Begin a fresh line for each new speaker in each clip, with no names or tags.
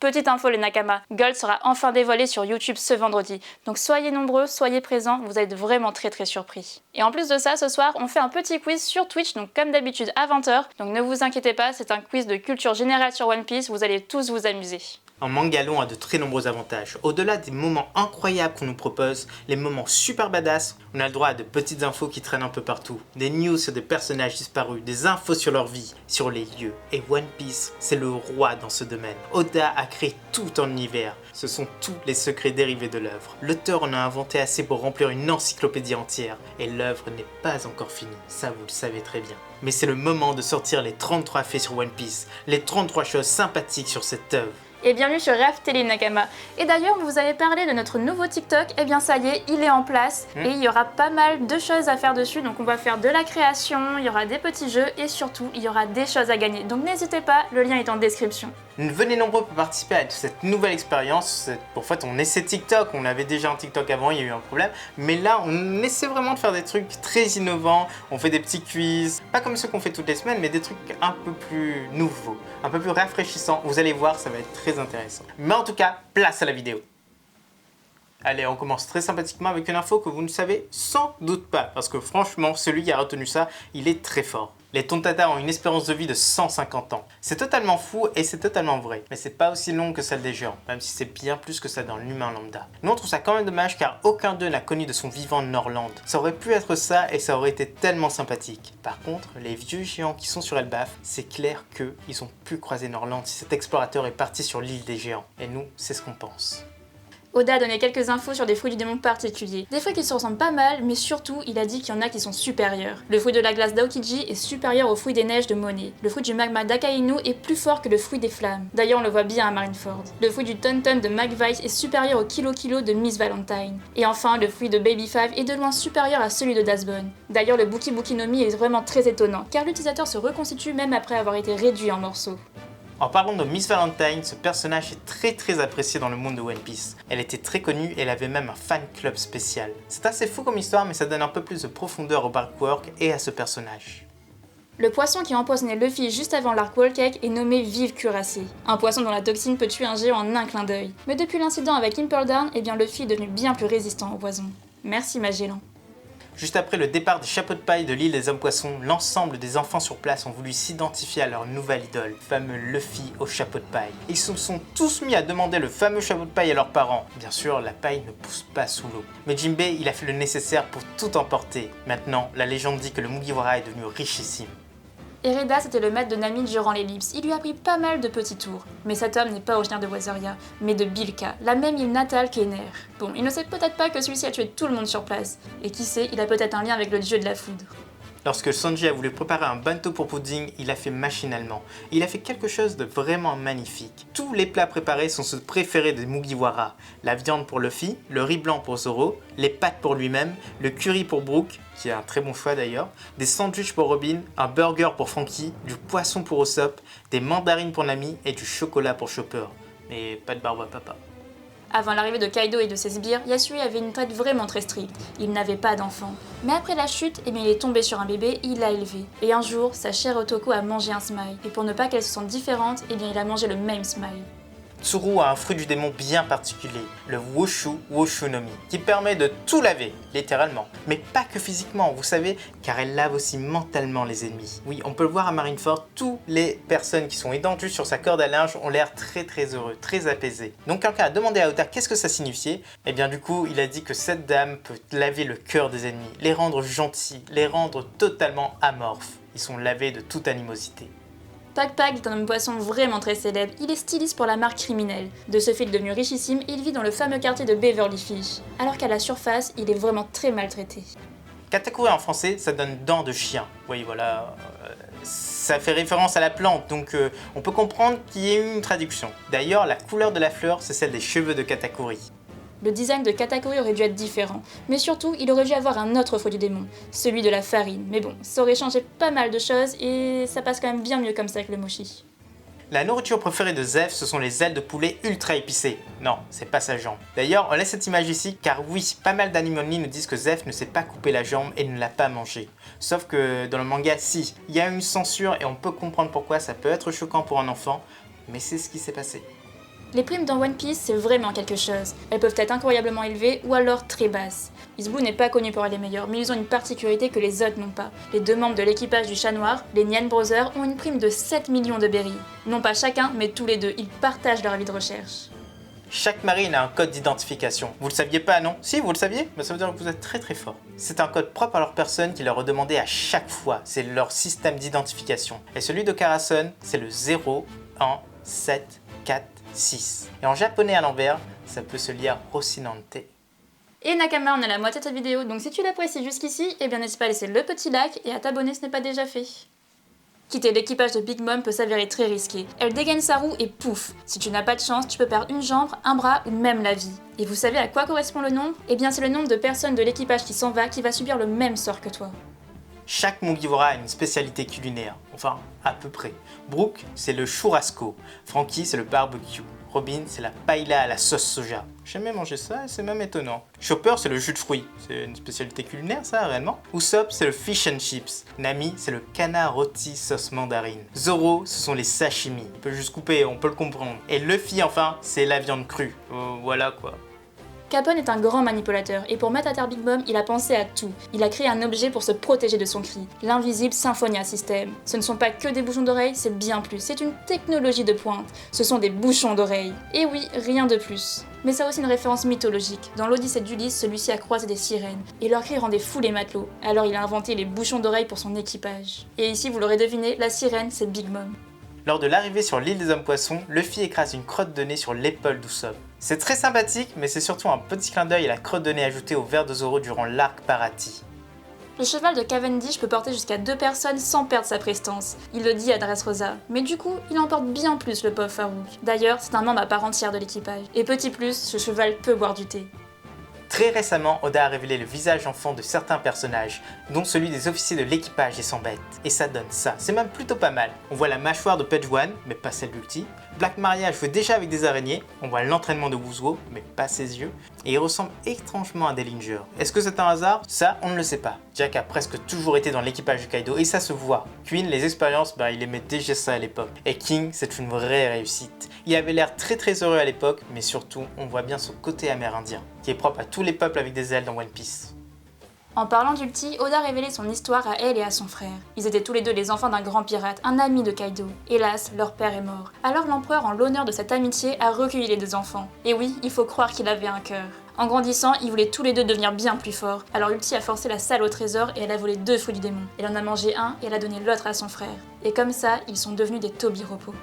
Petite info les Nakama, Gold sera enfin dévoilé sur YouTube ce vendredi, donc soyez nombreux, soyez présents, vous êtes vraiment très surpris. Et en plus de ça, ce soir, on fait un petit quiz sur Twitch, donc comme d'habitude à 20h, donc ne vous inquiétez pas, c'est un quiz de culture générale sur One Piece, vous allez tous vous amuser.
Un manga long a de très nombreux avantages. Au-delà des moments incroyables qu'on nous propose, les moments super badass, on a le droit à de petites infos qui traînent un peu partout. Des news sur des personnages disparus, des infos sur leur vie, sur les lieux. Et One Piece, c'est le roi dans ce domaine. Oda a créé tout un univers. Ce sont tous les secrets dérivés de l'œuvre. L'auteur en a inventé assez pour remplir une encyclopédie entière. Et l'œuvre n'est pas encore finie, ça vous le savez très bien. Mais c'est le moment de sortir les 33 faits sur One Piece, les 33 choses sympathiques sur cette œuvre.
Et bienvenue sur Raf Télé Nakama. Et d'ailleurs, vous avez parlé de notre nouveau TikTok, et bien ça y est, il est en place. Et il y aura pas mal de choses à faire dessus, donc on va faire de la création, il y aura des petits jeux et surtout, il y aura des choses à gagner. Donc n'hésitez pas, le lien est en description.
Venez nombreux pour participer à cette nouvelle expérience. En fait, on essaie TikTok, on avait déjà un TikTok avant, il y a eu un problème. Mais là, on essaie vraiment de faire des trucs très innovants. On fait des petits quiz, pas comme ceux qu'on fait toutes les semaines, mais des trucs un peu plus nouveaux, un peu plus rafraîchissants. Vous allez voir, ça va être très intéressant. Mais en tout cas, place à la vidéo. Allez, on commence très sympathiquement avec une info que vous ne savez sans doute pas. Parce que franchement, celui qui a retenu ça, il est très fort. Les Tontatta ont une espérance de vie de 150 ans. C'est totalement fou et c'est totalement vrai. Mais c'est pas aussi long que celle des géants, même si c'est bien plus que ça dans l'humain lambda. Nous on trouve ça quand même dommage car aucun d'eux n'a connu de son vivant Norland. Ça aurait pu être ça et ça aurait été tellement sympathique. Par contre, les vieux géants qui sont sur Elbaf, c'est clair qu'ils ont pu croiser Norland si cet explorateur est parti sur l'île des géants. Et nous, c'est ce qu'on pense.
Oda a donné quelques infos sur des fruits du démon particuliers. Des fruits qui se ressemblent pas mal, mais surtout, il a dit qu'il y en a qui sont supérieurs. Le fruit de la glace d'Aokiji est supérieur au fruit des neiges de Monet. Le fruit du magma d'Akainu est plus fort que le fruit des flammes. D'ailleurs, on le voit bien à Marineford. Le fruit du Tonton de McVice est supérieur au Kilo Kilo de Miss Valentine. Et enfin, le fruit de Baby Five est de loin supérieur à celui de Dasbone. D'ailleurs, le Buki Buki no Mi est vraiment très étonnant, car l'utilisateur se reconstitue même après avoir été réduit en morceaux.
En parlant de Miss Valentine, ce personnage est très apprécié dans le monde de One Piece. Elle était très connue et elle avait même un fan club spécial. C'est assez fou comme histoire mais ça donne un peu plus de profondeur au artwork et à ce personnage.
Le poisson qui a empoisonné Luffy juste avant l'arc Whole Cake est nommé Vive Cuirassé. Un poisson dont la toxine peut tuer un géant en un clin d'œil. Mais depuis l'incident avec Impel Down, eh bien Luffy est devenu bien plus résistant au poison. Merci Magellan.
Juste après le départ des chapeaux de paille de l'île des hommes poissons, l'ensemble des enfants sur place ont voulu s'identifier à leur nouvelle idole, le fameux Luffy au chapeau de paille. Ils se sont tous mis à demander le fameux chapeau de paille à leurs parents. Bien sûr, la paille ne pousse pas sous l'eau. Mais Jinbei, il a fait le nécessaire pour tout emporter. Maintenant, la légende dit que le Mugiwara est devenu richissime.
Ereda c'était le maître de Nami durant l'ellipse, il lui a appris pas mal de petits tours. Mais cet homme n'est pas originaire de Wazeria, mais de Bilka, la même île natale qu'Ener. Bon, il ne sait peut-être pas que celui-ci a tué tout le monde sur place, et qui sait, il a peut-être un lien avec le dieu de la foudre.
Lorsque Sanji a voulu préparer un bento pour Pudding, il l'a fait machinalement. Il a fait quelque chose de vraiment magnifique. Tous les plats préparés sont ceux préférés des Mugiwara. La viande pour Luffy, le riz blanc pour Zoro, les pâtes pour lui-même, le curry pour Brook, qui est un très bon choix d'ailleurs, des sandwichs pour Robin, un burger pour Franky, du poisson pour Usopp, des mandarines pour Nami et du chocolat pour Chopper. Mais pas de barbe à papa.
Avant l'arrivée de Kaido et de ses sbires, Yasui avait une traite vraiment très stricte. Il n'avait pas d'enfant. Mais après la chute, il est tombé sur un bébé et il l'a élevé. Et un jour, sa chère Otoko a mangé un smile. Et pour ne pas qu'elle se sente différente, il a mangé le même smile.
Tsuru a un fruit du démon bien particulier, le Wushu no Mi, qui permet de tout laver, littéralement. Mais pas que physiquement, vous savez, car elle lave aussi mentalement les ennemis. Oui, on peut le voir à Marineford, toutes les personnes qui sont étendues sur sa corde à linge ont l'air très heureux, très apaisés. Donc quelqu'un a demandé à Oda qu'est-ce que ça signifiait, et bien du coup, il a dit que cette dame peut laver le cœur des ennemis, les rendre gentils, les rendre totalement amorphes. Ils sont lavés de toute animosité.
Pac Pac est un homme poisson vraiment très célèbre, il est styliste pour la marque criminelle. De ce fait, il est devenu richissime et il vit dans le fameux quartier de Beverly Fish. Alors qu'à la surface, il est vraiment très maltraité.
Katakuri en français, ça donne dents de chien. Oui, voilà, ça fait référence à la plante, donc on peut comprendre qu'il y ait eu une traduction. D'ailleurs, la couleur de la fleur, c'est celle des cheveux de Katakuri.
Le design de Katakuri aurait dû être différent, mais surtout, il aurait dû avoir un autre fruit du démon, celui de la farine. Mais bon, ça aurait changé pas mal de choses et ça passe quand même bien mieux comme ça avec le mochi.
La nourriture préférée de Zeph, ce sont les ailes de poulet ultra épicées. Non, c'est pas sa jambe. D'ailleurs, on laisse cette image ici car oui, pas mal d'anime only nous disent que Zeph ne s'est pas coupé la jambe et ne l'a pas mangé. Sauf que dans le manga, si, il y a une censure et on peut comprendre pourquoi ça peut être choquant pour un enfant, mais c'est ce qui s'est passé.
Les primes dans One Piece, c'est vraiment quelque chose. Elles peuvent être incroyablement élevées ou alors très basses. East Blue n'est pas connu pour être les meilleurs, mais ils ont une particularité que les autres n'ont pas. Les 2 membres de l'équipage du Chat Noir, les Nyan Brothers, ont une prime de 7 millions de berries. Non pas chacun, mais tous les deux, ils partagent leur avis de recherche.
Chaque marine a un code d'identification. Vous le saviez pas, non? Si, vous le saviez? Mais ça veut dire que vous êtes très très fort. C'est un code propre à leur personne qui leur est demandé à chaque fois. C'est leur système d'identification. Et celui de Karasun, c'est le 0, 1, 7, 4, 6. Et en japonais à l'envers, ça peut se lire Rocinante.
Et Nakama, on a la moitié de cette vidéo, donc si tu l'apprécies jusqu'ici, eh bien n'hésite pas à laisser le petit like et à t'abonner si ce n'est pas déjà fait. Quitter l'équipage de Big Mom peut s'avérer très risqué. Elle dégaine sa roue et pouf! Si tu n'as pas de chance, tu peux perdre une jambe, un bras ou même la vie. Et vous savez à quoi correspond le nombre? Eh bien c'est le nombre de personnes de l'équipage qui s'en va qui va subir le même sort que toi.
Chaque Mugiwara a une spécialité culinaire, enfin à peu près. Brooke, c'est le churrasco. Frankie, c'est le barbecue. Robin, c'est la paella à la sauce soja. J'ai jamais mangé ça et c'est même étonnant. Chopper, c'est le jus de fruits. C'est une spécialité culinaire ça, réellement. Usopp, c'est le fish and chips. Nami, c'est le canard rôti sauce mandarine. Zoro, ce sont les sashimi. On peut juste couper, on peut le comprendre. Et Luffy, enfin, c'est la viande crue. Voilà quoi.
Capone est un grand manipulateur, et pour mettre à terre Big Mom, il a pensé à tout. Il a créé un objet pour se protéger de son cri, l'invisible Symphonia System. Ce ne sont pas que des bouchons d'oreilles, c'est bien plus, c'est une technologie de pointe. Ce sont des bouchons d'oreilles. Et oui, rien de plus. Mais ça a aussi une référence mythologique. Dans l'Odyssée d'Ulysse, celui-ci a croisé des sirènes, et leur cri rendait fou les matelots. Alors il a inventé les bouchons d'oreilles pour son équipage. Et ici, vous l'aurez deviné, la sirène, c'est Big Mom.
Lors de l'arrivée sur l'île des hommes poissons, Luffy écrase une crotte de nez sur l'épaule d'Usopp. C'est très sympathique, mais c'est surtout un petit clin d'œil à la crotte de nez ajoutée au verre de Zoro durant l'arc Parati.
Le cheval de Cavendish peut porter jusqu'à 2 personnes sans perdre sa prestance. Il le dit à Dressrosa. Mais du coup, il emporte bien plus le pauvre Farouk. D'ailleurs, c'est un membre à part entière de l'équipage. Et petit plus, ce cheval peut boire du thé.
Très récemment, Oda a révélé le visage enfant de certains personnages, dont celui des officiers de l'équipage des 100 bêtes. Et ça donne ça, c'est même plutôt pas mal. On voit la mâchoire de Page One, mais pas celle d'Ulti. Black Maria joue déjà avec des araignées, on voit l'entraînement de Wuzuo, mais pas ses yeux. Et il ressemble étrangement à Dellinger. Est-ce que c'est un hasard? Ça, on ne le sait pas. Jack a presque toujours été dans l'équipage de Kaido, et ça se voit. Queen, les expériences, il aimait déjà ça à l'époque. Et King, c'est une vraie réussite. Il avait l'air très heureux à l'époque, mais surtout, on voit bien son côté amérindien, qui est propre à tous les peuples avec des ailes dans One Piece.
En parlant d'Ulti, Oda a révélé son histoire à elle et à son frère. Ils étaient tous les deux les enfants d'un grand pirate, un ami de Kaido. Hélas, leur père est mort. Alors l'empereur, en l'honneur de cette amitié, a recueilli les 2 enfants. Et oui, il faut croire qu'il avait un cœur. En grandissant, ils voulaient tous les deux devenir bien plus forts. Alors Ulti a forcé la salle au trésor et elle a volé 2 fruits du démon. Elle en a mangé un et elle a donné l'autre à son frère. Et comme ça, ils sont devenus des Tobiropo.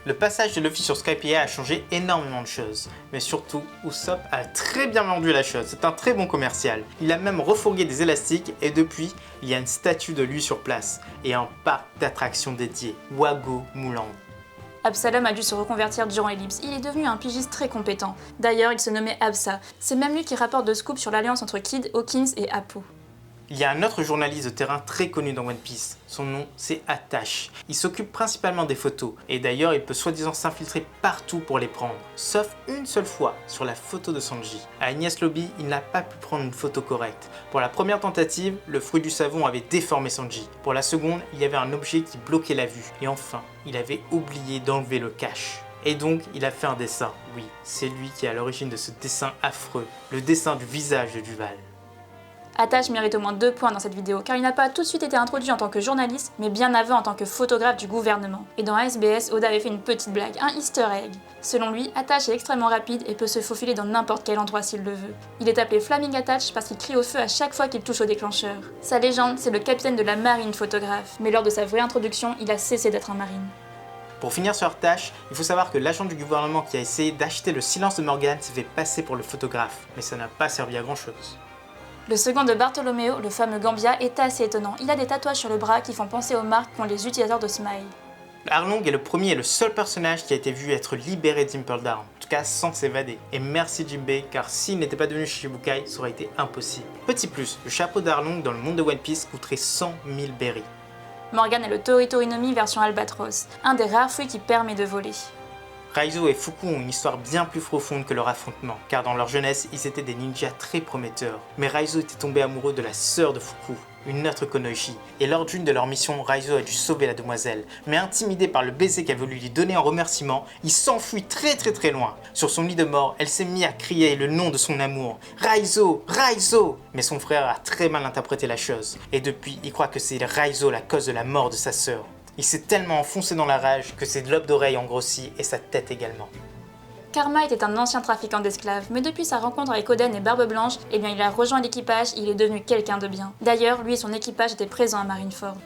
Le passage de Luffy sur Skypiea a changé énormément de choses, mais surtout, Usopp a très bien vendu la chose, c'est un très bon commercial. Il a même refourgué des élastiques et depuis, il y a une statue de lui sur place et un parc d'attractions dédié, Wago Mouland.
Absalom a dû se reconvertir durant l'ellipse, il est devenu un pigiste très compétent. D'ailleurs, il se nommait Absa, c'est même lui qui rapporte de scoop sur l'alliance entre Kid, Hawkins et Appo.
Il y a un autre journaliste de terrain très connu dans One Piece. Son nom, c'est Attache. Il s'occupe principalement des photos. Et d'ailleurs, il peut soi-disant s'infiltrer partout pour les prendre. Sauf une seule fois, sur la photo de Sanji. À Enies Lobby, il n'a pas pu prendre une photo correcte. Pour la première tentative, le fruit du savon avait déformé Sanji. Pour la seconde, il y avait un objet qui bloquait la vue. Et enfin, il avait oublié d'enlever le cache. Et donc, il a fait un dessin. Oui, c'est lui qui est à l'origine de ce dessin affreux. Le dessin du visage de Duval.
Attache mérite au moins 2 points dans cette vidéo, car il n'a pas tout de suite été introduit en tant que journaliste, mais bien avant en tant que photographe du gouvernement. Et dans ASBS, Oda avait fait une petite blague, un easter egg. Selon lui, Attache est extrêmement rapide et peut se faufiler dans n'importe quel endroit s'il le veut. Il est appelé Flaming Attache parce qu'il crie au feu à chaque fois qu'il touche au déclencheur. Sa légende, c'est le capitaine de la marine photographe, mais lors de sa vraie introduction, il a cessé d'être un marine.
Pour finir sur Attache, il faut savoir que l'agent du gouvernement qui a essayé d'acheter le silence de Morgan s'est fait passer pour le photographe, mais ça n'a pas servi à grand chose.
Le second de Bartolomeo, le fameux Gambia, est assez étonnant. Il a des tatouages sur le bras qui font penser aux marques qu'ont les utilisateurs de Smile.
Arlong est le premier et le seul personnage qui a été vu être libéré d'Impel Down, en tout cas sans s'évader. Et merci Jinbei, car s'il n'était pas devenu Shichibukai, ça aurait été impossible. Petit plus, le chapeau d'Arlong dans le monde de One Piece coûterait 100 000 berries.
Morgan est le Tori Torinomi version Albatros, un des rares fruits qui permet de voler.
Raizo et Fuku ont une histoire bien plus profonde que leur affrontement, car dans leur jeunesse, ils étaient des ninjas très prometteurs. Mais Raizo était tombé amoureux de la sœur de Fuku. une autre Konoichi, et lors d'une de leurs missions, Raizo a dû sauver la demoiselle, mais intimidé par le baiser qu'elle voulu lui donner en remerciement, il s'enfuit très loin. Sur son lit de mort, elle s'est mise à crier le nom de son amour, Raizo, Raizo. Mais son frère a très mal interprété la chose, et depuis il croit que c'est Raizo la cause de la mort de sa sœur. Il s'est tellement enfoncé dans la rage que ses lobes d'oreilles ont grossi et sa tête également.
Karma était un ancien trafiquant d'esclaves, mais depuis sa rencontre avec Oden et Barbe Blanche, il a rejoint l'équipage et il est devenu quelqu'un de bien. D'ailleurs, lui et son équipage étaient présents à Marineford.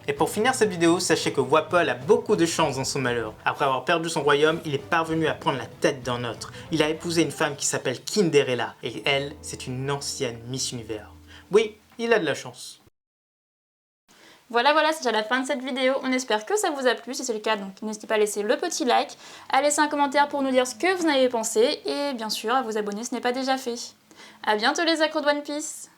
Et pour finir cette vidéo, sachez que Wapol a beaucoup de chance dans son malheur. Après avoir perdu son royaume, il est parvenu à prendre la tête d'un autre. Il a épousé une femme qui s'appelle Kinderella, et elle, c'est une ancienne Miss Univers. Oui, il a de la chance.
Voilà, c'est déjà la fin de cette vidéo. On espère que ça vous a plu. Si c'est le cas, donc n'hésitez pas à laisser le petit like, à laisser un commentaire pour nous dire ce que vous en avez pensé, et bien sûr à vous abonner si ce n'est pas déjà fait. A bientôt les accros de One Piece!